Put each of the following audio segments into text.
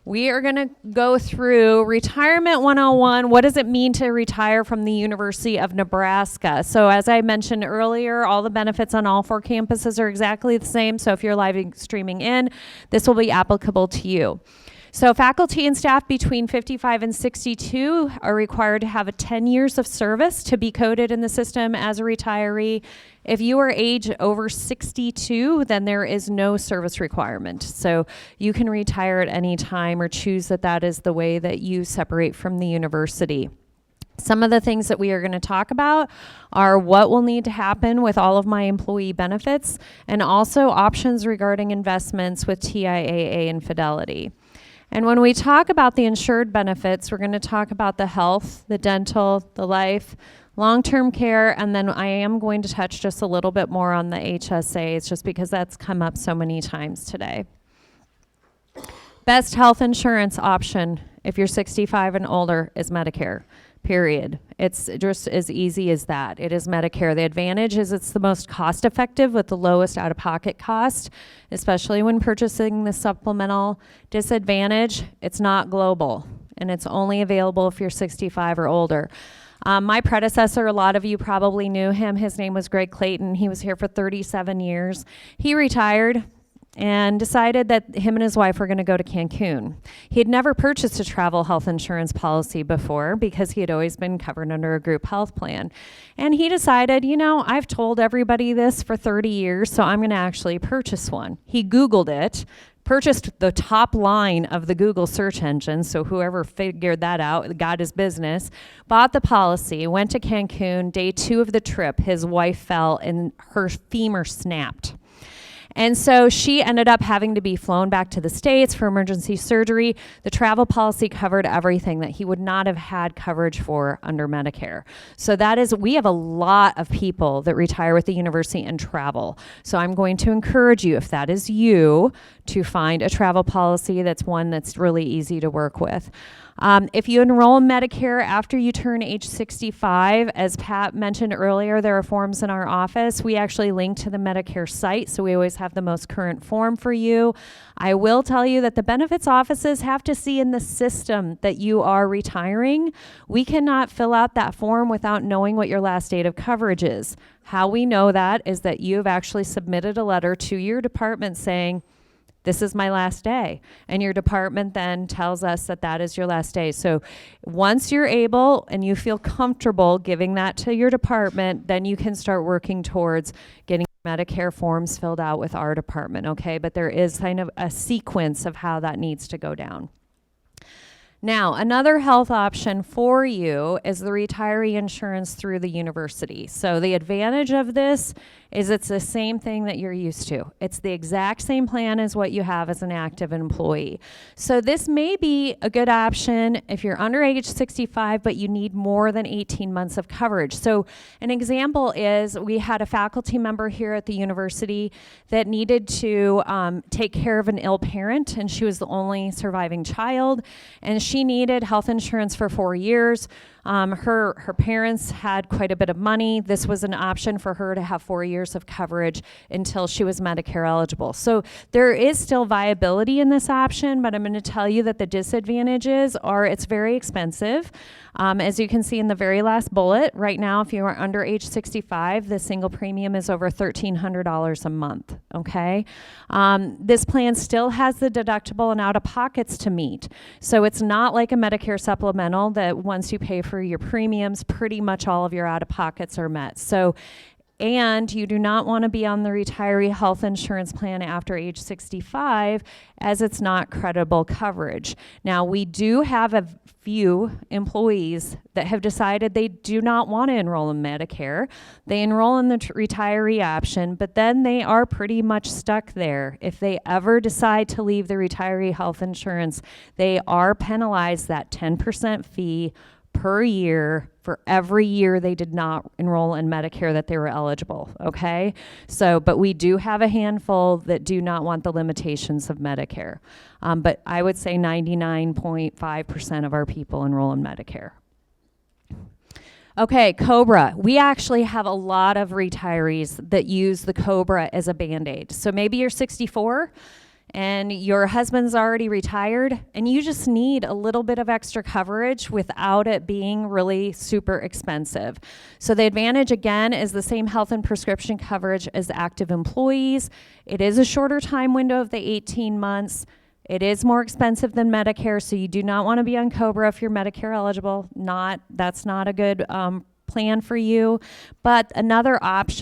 We are going to go through Retirement 101. What does it mean to retire from the University of Nebraska? So as I mentioned earlier, all the benefits on all 4 campuses are exactly the same. So if you're live streaming in, this will be applicable to you. So faculty and staff between 55 and 62 are required to have 10 years of service to be coded in the system as a retiree. If you are age over 62, then there is no service requirement. So you can retire at any time or choose that is the way that you separate from the university. Some of the things that we are going to talk about are what will need to happen with all of my employee benefits and also options regarding investments with TIAA and Fidelity. And when we talk about the insured benefits, we're going to talk about the health, the dental, the life, long-term care, and then I am going to touch just a little bit more on the HSAs just because that's come up so many times today. Best health insurance option if you're 65 and older is Medicare, period. It's just as easy as that. It is Medicare. The advantage is it's the most cost-effective with the lowest out-of-pocket cost, especially when purchasing the supplemental. Disadvantage, it's not global, and it's only available if you're 65 or older. My predecessor, a lot of you probably knew him. His name was Greg Clayton. He was here for 37 years. He retired and decided that him and his wife were going to go to Cancun. He had never purchased a travel health insurance policy before because he had always been covered under a group health plan. And he decided, I've told everybody this for 30 years, so I'm going to actually purchase one. He Googled it, purchased the top line of the Google search engine, so whoever figured that out got his business, bought the policy, went to Cancun. Day 2 of the trip, his wife fell and her femur snapped. And so she ended up having to be flown back to the States for emergency surgery. The travel policy covered everything that he would not have had coverage for under Medicare. So we have a lot of people that retire with the university and travel. So I'm going to encourage you, if that is you, to find a travel policy that's one that's really easy to work with. If you enroll in Medicare after you turn age 65, as Pat mentioned earlier, there are forms in our office. We actually link to the Medicare site, so we always have the most current form for you. I will tell you that the benefits offices have to see in the system that you are retiring. We cannot fill out that form without knowing what your last date of coverage is. How we know that is that you've actually submitted a letter to your department saying, this is my last day. And your department then tells us that is your last day. So once you're able and you feel comfortable giving that to your department, then you can start working towards getting Medicare forms filled out with our department, okay? But there is kind of a sequence of how that needs to go down. Now, another health option for you is the retiree insurance through the university. So the advantage of this is it's the same thing that you're used to. It's the exact same plan as what you have as an active employee. So this may be a good option if you're under age 65, but you need more than 18 months of coverage. So an example is we had a faculty member here at the university that needed to take care of an ill parent, and she was the only surviving child, and she needed health insurance for 4 years. Her parents had quite a bit of money. This was an option for her to have 4 years of coverage until she was Medicare eligible. So there is still viability in this option, but I'm going to tell you that the disadvantages are it's very expensive. As you can see in the very last bullet, right now, if you are under age 65, the single premium is over $1,300 a month, okay? This plan still has the deductible and out-of-pockets to meet. So it's not like a Medicare supplemental that once you pay for your premiums, pretty much all of your out-of-pockets are met. So, and you do not want to be on the retiree health insurance plan after age 65 as it's not credible coverage. Now, we do have a few employees that have decided they do not want to enroll in Medicare. They enroll in the retiree option, but then they are pretty much stuck there. If they ever decide to leave the retiree health insurance, they are penalized that 10% fee per year for every year they did not enroll in Medicare that they were eligible, okay? So, but we do have a handful that do not want the limitations of Medicare. But I would say 99.5% of our people enroll in Medicare. Okay, COBRA. We actually have a lot of retirees that use the COBRA as a Band-Aid. So maybe you're 64 and your husband's already retired and you just need a little bit of extra coverage without it being really super expensive. So the Advantage, again, is the same health and prescription coverage as active employees. It is a shorter time window of the 18 months. It is more expensive than Medicare, so you do not want to be on COBRA if you're Medicare eligible. That's not a good plan for you. But another advantage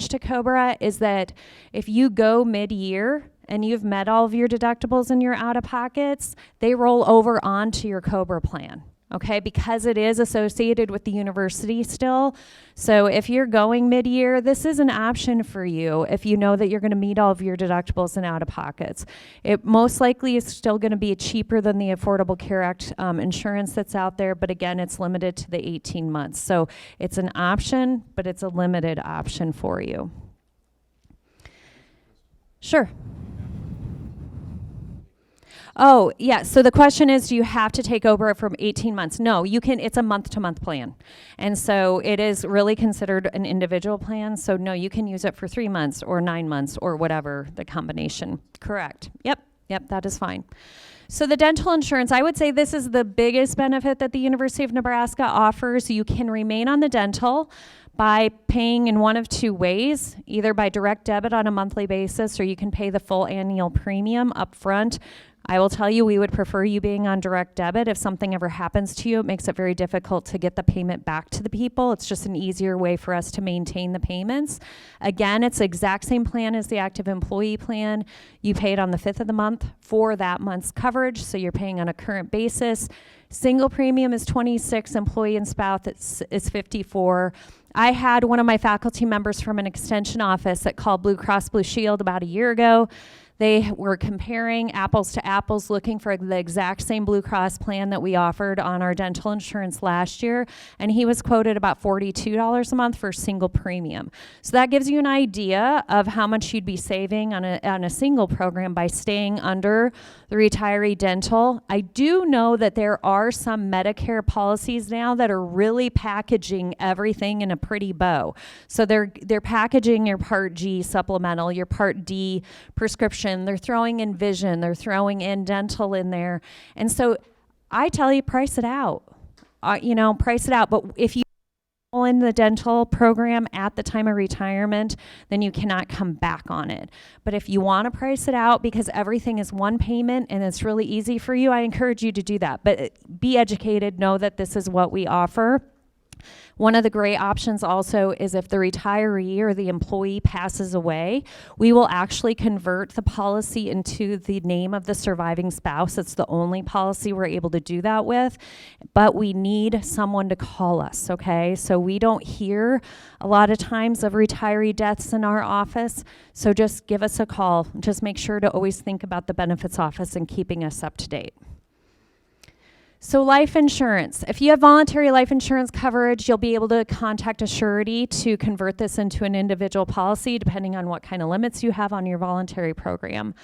to COBRA is that if you go mid-year and you've met all of your deductibles and your out-of-pockets, they roll over onto your COBRA plan. Okay, because it is associated with the university still. So if you're going mid-year, this is an option for you if you know that you're going to meet all of your deductibles and out-of-pockets. It most likely is still going to be cheaper than the Affordable Care Act insurance that's out there, but again, it's limited to the 18 months. So it's an option, but it's a limited option for you. Sure. Oh, yeah. So the question is, do you have to take over from 18 months? No, you can. It's a month-to-month plan. And so it is really considered an individual plan. So no, you can use it for 3 months or 9 months or whatever the combination. Correct. Yep, that is fine. So the dental insurance, I would say this is the biggest benefit that the University of Nebraska offers. You can remain on the dental by paying in one of two ways, either by direct debit on a monthly basis, or you can pay the full annual premium up front. I will tell you, we would prefer you being on direct debit. If something ever happens to you, it makes it very difficult to get the payment back to the people. It's just an easier way for us to maintain the payments. Again, it's the exact same plan as the active employee plan. You pay it on the 5th of the month for that month's coverage, so you're paying on a current basis. Single premium is $26, employee and spouse is $54. I had one of my faculty members from an extension office that called Blue Cross Blue Shield about a year ago. They were comparing apples to apples, looking for the exact same Blue Cross plan that we offered on our dental insurance last year, and he was quoted about $42 a month for single premium. So that gives you an idea of how much you'd be saving on a single program by staying under the retiree dental. I do know that there are some Medicare policies now that are really packaging everything in a pretty bow. So they're packaging your Part G supplemental, your Part D prescription. They're throwing in vision, they're throwing in dental in there. And so I tell you, price it out. Price it out. But if you in the dental program at the time of retirement, then you cannot come back on it. But if you want to price it out because everything is one payment and it's really easy for you, I encourage you to do that. But be educated, know that this is what we offer. One of the great options also is if the retiree or the employee passes away, we will actually convert the policy into the name of the surviving spouse. It's the only policy we're able to do that with, but we need someone to call us, okay? So we don't hear a lot of times of retiree deaths in our office, so just give us a call. Just make sure to always think about the benefits office and keeping us up to date. So life insurance. If you have voluntary life insurance coverage, you'll be able to contact a surety to convert this into an individual policy, depending on what kind of limits you have on your voluntary program.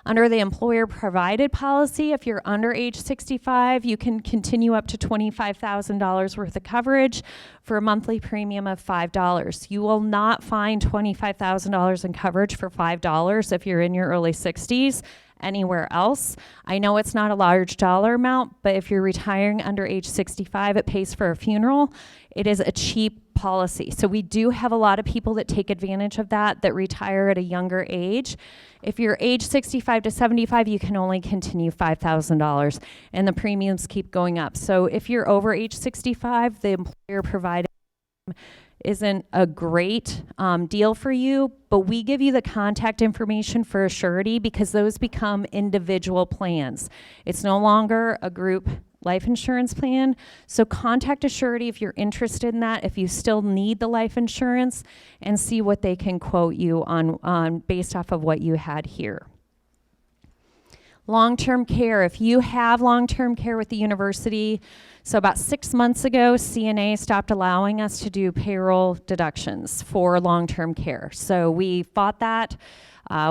Under the employer-provided policy, if you're under age 65, you can continue up to $25,000 worth of coverage for a monthly premium of $5. You will not find $25,000 in coverage for $5 if you're in your early 60s anywhere else. I know it's not a large dollar amount, but if you're retiring under age 65, it pays for a funeral. It is a cheap policy. So we do have a lot of people that take advantage of that retire at a younger age. If you're age 65 to 75, you can only continue $5,000 and the premiums keep going up. So if you're over age 65, the employer provided isn't a great deal for you, but we give you the contact information for a surety because those become individual plans. It's no longer a group life insurance plan. So contact a surety if you're interested in that, if you still need the life insurance, and see what they can quote you on based off of what you had here. Long-term care. If you have long-term care with the university, so about 6 months ago, CNA stopped allowing us to do payroll deductions for long-term care. So we fought that.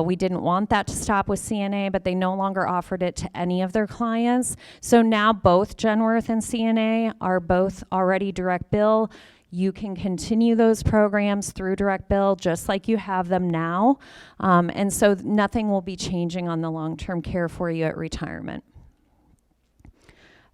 We didn't want that to stop with CNA, but they no longer offered it to any of their clients. So now both Genworth and CNA are both already direct bill. you can continue those programs through direct bill just like you have them now. And so nothing will be changing on the long-term care for you at retirement.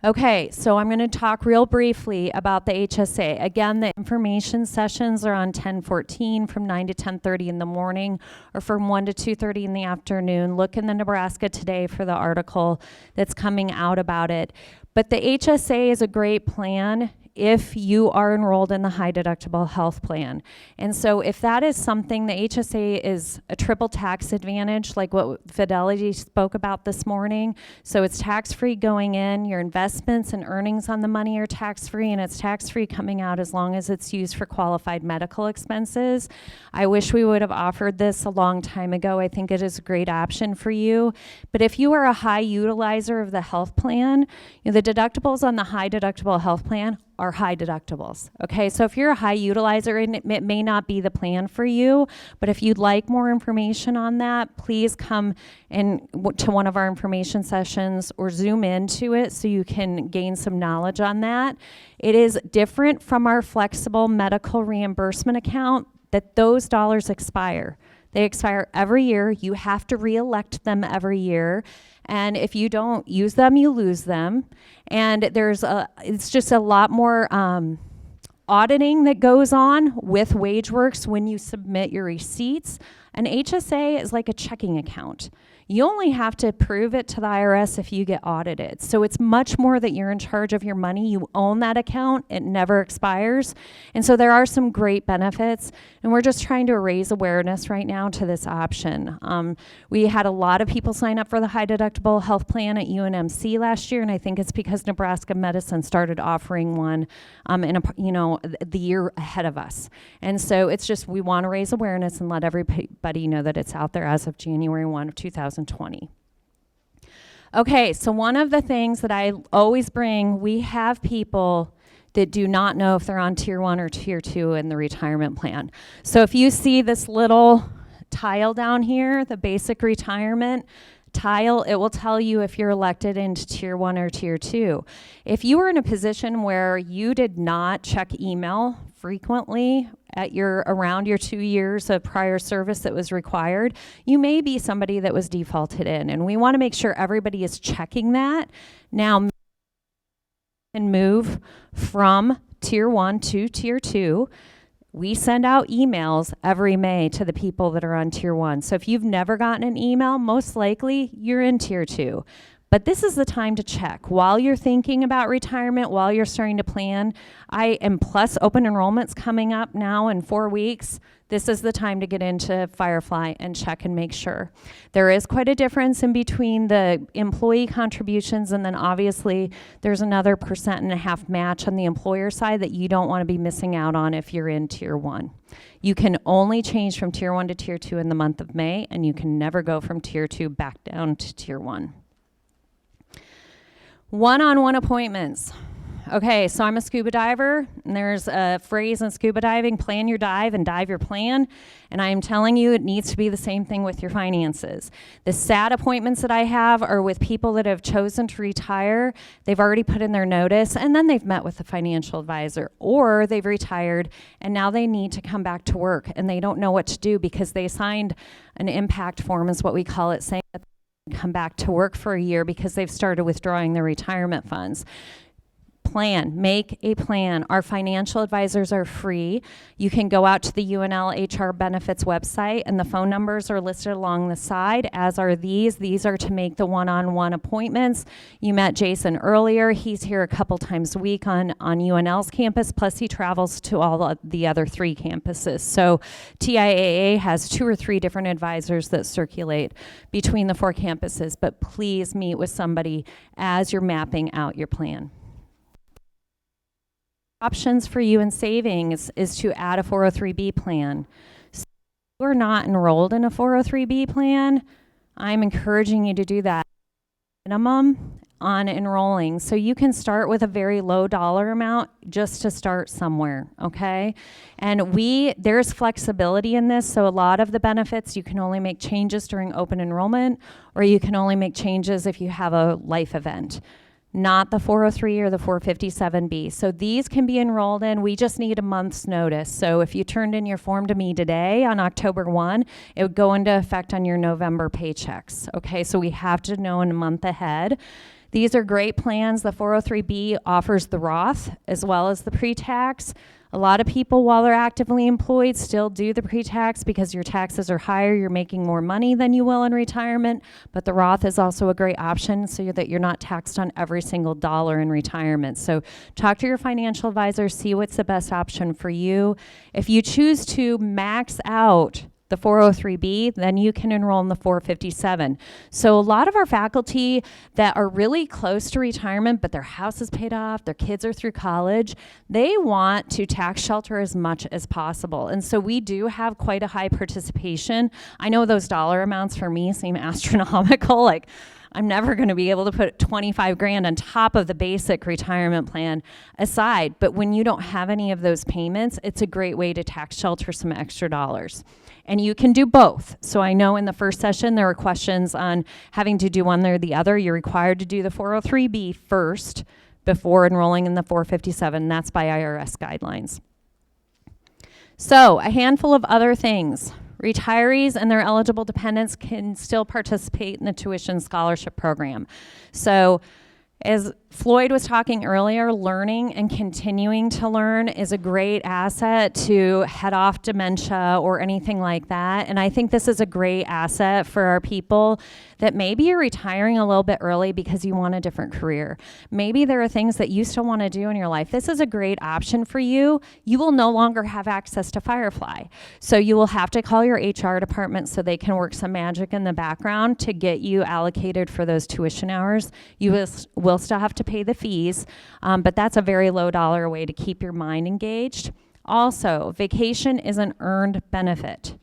Okay, so I'm going to talk real briefly about the HSA. Again, the information sessions are on 10/14 from 9 to 10:30 in the morning or from 1 to 2:30 in the afternoon. Look in the Nebraska Today for the article that's coming out about it. But the HSA is a great plan if you are enrolled in the high deductible health plan. And so if that is something, the HSA is a triple tax advantage, like what Fidelity spoke about this morning. So it's tax-free going in, your investments and earnings on the money are tax-free, and it's tax-free coming out as long as it's used for qualified medical expenses. I wish we would have offered this a long time ago. I think it is a great option for you. But if you are a high utilizer of the health plan, the deductibles on the high deductible health plan are high deductibles. Okay, so if you're a high utilizer, and it may not be the plan for you, but if you'd like more information on that, please come to one of our information sessions or Zoom into it so you can gain some knowledge on that. It is different from our flexible medical reimbursement account that those dollars expire. They expire every year. You have to re-elect them every year. And if you don't use them, you lose them. And it's just a lot more auditing that goes on with WageWorks when you submit your receipts. An HSA is like a checking account. You only have to prove it to the IRS if you get audited. So it's much more that you're in charge of your money. You own that account. It never expires. And so there are some great benefits. And we're just trying to raise awareness right now to this option. We had a lot of people sign up for the high deductible health plan at UNMC last year. And I think it's because Nebraska Medicine started offering one the year ahead of us. And so it's just, we want to raise awareness and let everybody know that it's out there as of January 1 of 2020. Okay, so one of the things that I always bring, we have people that do not know if they're on tier 1 or tier 2 in the retirement plan. So if you see this little tile down here, the basic retirement tile, it will tell you if you're elected into tier 1 or tier 2. If you were in a position where you did not check email frequently around your 2 years of prior service that was required, you may be somebody that was defaulted in. And we want to make sure everybody is checking that. Now, and move from tier 1 to tier 2. We send out emails every May to the people that are on tier 1. So if you've never gotten an email, most likely you're in tier 2. But this is the time to check. While you're thinking about retirement, while you're starting to plan, plus open enrollment's coming up now in 4 weeks. This is the time to get into Firefly and check and make sure. There is quite a difference in between the employee contributions, and then obviously there's another 1.5% match on the employer side that you don't want to be missing out on if you're in tier 1. You can only change from tier 1 to tier 2 in the month of May, and you can never go from tier 2 back down to tier 1. One-on-one appointments. Okay, so I'm a scuba diver, and there's a phrase in scuba diving, plan your dive and dive your plan. And I am telling you, it needs to be the same thing with your finances. The sad appointments that I have are with people that have chosen to retire. They've already put in their notice, and then they've met with a financial advisor, or they've retired, and now they need to come back to work, and they don't know what to do because they signed an impact form, is what we call it, saying that they can come back to work for a year because they've started withdrawing their retirement funds. Make a plan. Our financial advisors are free. You can go out to the UNL HR benefits website, and the phone numbers are listed along the side, as are these. These are to make the one-on-one appointments. You met Jason earlier. He's here a couple times a week on UNL's campus, plus he travels to all of the other 3 campuses. So TIAA has 2 or 3 different advisors that circulate between the 4 campuses, but please meet with somebody as you're mapping out your plan. Options for you in savings is to add a 403B plan. So if you are not enrolled in a 403B plan, I'm encouraging you to do that minimum on enrolling. So you can start with a very low dollar amount just to start somewhere, okay? And there's flexibility in this, so a lot of the benefits you can only make changes during open enrollment, or you can only make changes if you have a life event. not the 403 or the 457B. So these can be enrolled in. We just need a month's notice. So if you turned in your form to me today on October 1, it would go into effect on your November paychecks. Okay, so we have to know in a month ahead. These are great plans. The 403B offers the Roth as well as the pre-tax. A lot of people, while they're actively employed, still do the pre-tax because your taxes are higher. You're making more money than you will in retirement. But the Roth is also a great option so that you're not taxed on every single dollar in retirement. So talk to your financial advisor, see what's the best option for you. If you choose to max out the 403B, then you can enroll in the 457. So a lot of our faculty that are really close to retirement, but their house is paid off, their kids are through college, they want to tax shelter as much as possible. And so we do have quite a high participation. I know those dollar amounts for me seem astronomical, like I'm never going to be able to put 25 grand on top of the basic retirement plan aside. But when you don't have any of those payments, it's a great way to tax shelter some extra dollars. And you can do both. So I know in the first session there were questions on having to do one or the other. You're required to do the 403B first before enrolling in the 457. That's by IRS guidelines. So a handful of other things. Retirees and their eligible dependents can still participate in the tuition scholarship program. So as Floyd was talking earlier, learning and continuing to learn is a great asset to head off dementia or anything like that. And I think this is a great asset for our people that maybe you're retiring a little bit early because you want a different career. Maybe there are things that you still want to do in your life. This is a great option for you. You will no longer have access to Firefly. So you will have to call your HR department so they can work some magic in the background to get you allocated for those tuition hours. You will still have to pay the fees, but that's a very low dollar way to keep your mind engaged. Also, vacation is an earned benefit.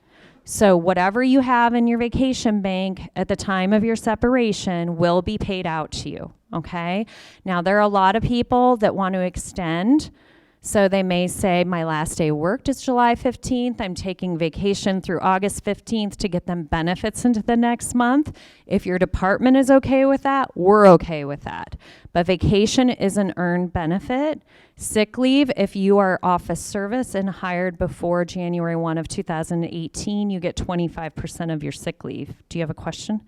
So whatever you have in your vacation bank at the time of your separation will be paid out to you, okay? Now, there are a lot of people that want to extend. So they may say, my last day worked is July 15th. I'm taking vacation through August 15th to get them benefits into the next month. If your department is okay with that, we're okay with that. But vacation is an earned benefit. Sick leave, if you are office service and hired before January 1 of 2018, you get 25% of your sick leave. Do you have a question?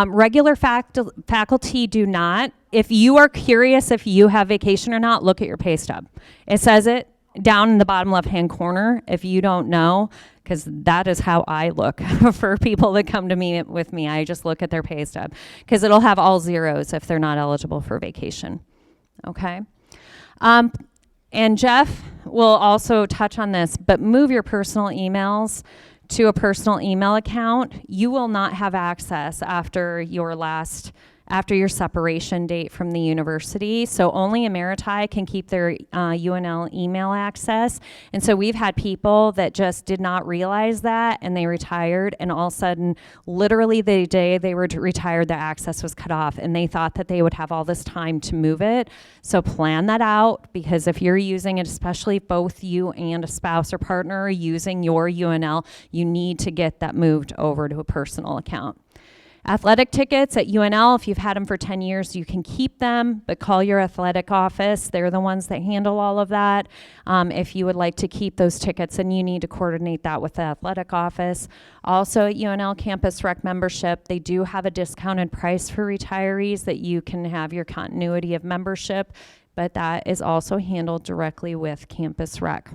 Regular faculty do not. If you are curious if you have vacation or not, look at your pay stub. It says it down in the bottom left-hand corner if you don't know, because that is how I look for people that come to me with me. I just look at their pay stub because it'll have all zeros if they're not eligible for vacation. Okay? And Jeff will also touch on this, but move your personal emails to a personal email account. You will not have access after your separation date from the university. So only Emeriti can keep their UNL email access. And so we've had people that just did not realize that and they retired, and all of a sudden, literally the day they were retired, the access was cut off, and they thought that they would have all this time to move it. So plan that out, because if you're using it, especially if both you and a spouse or partner are using your UNL, you need to get that moved over to a personal account. Athletic tickets at UNL, if you've had them for 10 years, you can keep them, but call your athletic office. They're the ones that handle all of that. If you would like to keep those tickets, and you need to coordinate that with the athletic office. Also at UNL Campus Rec membership, they do have a discounted price for retirees that you can have your continuity of membership, but that is also handled directly with Campus Rec.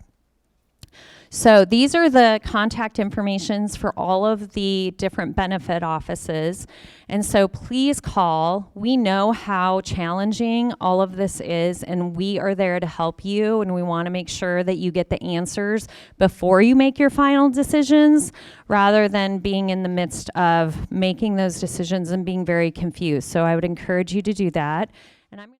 So these are the contact informations for all of the different benefit offices. And so please call. We know how challenging all of this is, and we are there to help you, and we want to make sure that you get the answers before you make your final decisions, rather than being in the midst of making those decisions and being very confused. So I would encourage you to do that. And I'm